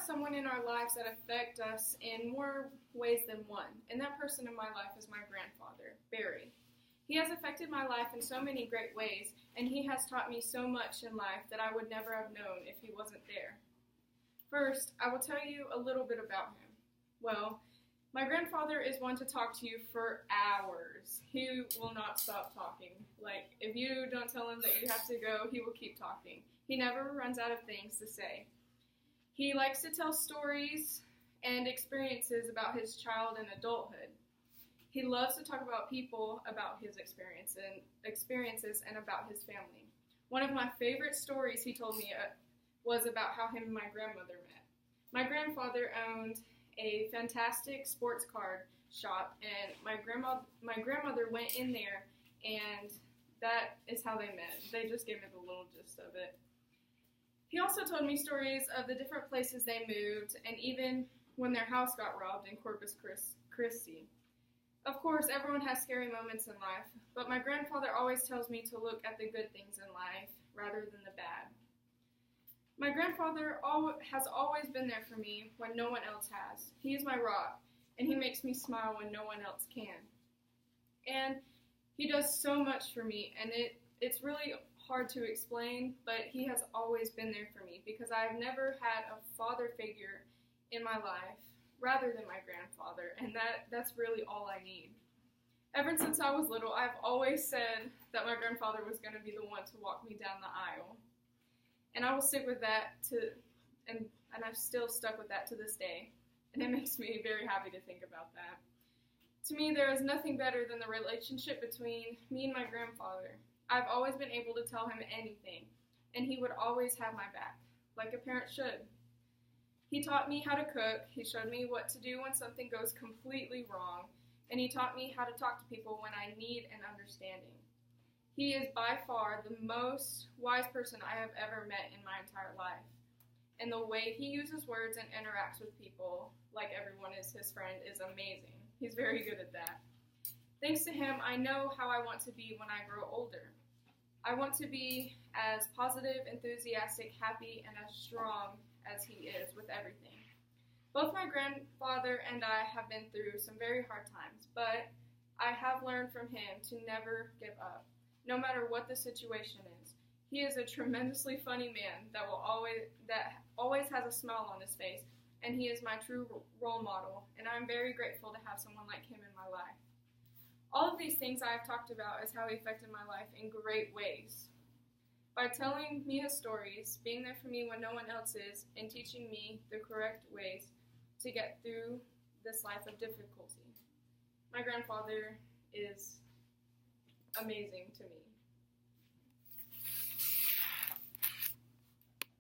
someone in our lives that affect us in more ways than one, and that person in my life is my grandfather, Barry. He has affected my life in so many great ways, and he has taught me so much in life that I would never have known if he wasn't there. First, I will tell you a little bit about him. Well, my grandfather is one to talk to you for hours. He will not stop talking. Like, if you don't tell him that you have to go, he will keep talking. He never runs out of things to say. He likes to tell stories and experiences about his child and adulthood. He loves to talk about people, about his experiences, and about his family. One of my favorite stories he told me was about how him and my grandmother met. My grandfather owned a fantastic sports card shop, and my grandmother went in there, and that is how they met. They just gave me the little gist of it. He also told me stories of the different places they moved, and even when their house got robbed in Corpus Christi. Of course, everyone has scary moments in life, but my grandfather always tells me to look at the good things in life rather than the bad. My grandfather has always been there for me when no one else has. He is my rock, and he makes me smile when no one else can. And he does so much for me, and it's really hard to explain, but he has always been there for me because I have never had a father figure in my life rather than my grandfather, and that's really all I need. Ever since I was little, I've always said that my grandfather was going to be the one to walk me down the aisle. And I will stick with that and I've still stuck with that to this day. And it makes me very happy to think about that. To me, there is nothing better than the relationship between me and my grandfather. I've always been able to tell him anything, and he would always have my back, like a parent should. He taught me how to cook, he showed me what to do when something goes completely wrong, and he taught me how to talk to people when I need an understanding. He is by far the most wise person I have ever met in my entire life. And the way he uses words and interacts with people, like everyone is his friend, is amazing. He's very good at that. Thanks to him, I know how I want to be when I grow older. I want to be as positive, enthusiastic, happy, and as strong as he is with everything. Both my grandfather and I have been through some very hard times, but I have learned from him to never give up, no matter what the situation is. He is a tremendously funny man that always has a smile on his face, and he is my true role model, and I'm very grateful to have someone like him in my life. All of these things I have talked about is how he affected my life in great ways. By telling me his stories, being there for me when no one else is, and teaching me the correct ways to get through this life of difficulty. My grandfather is amazing to me.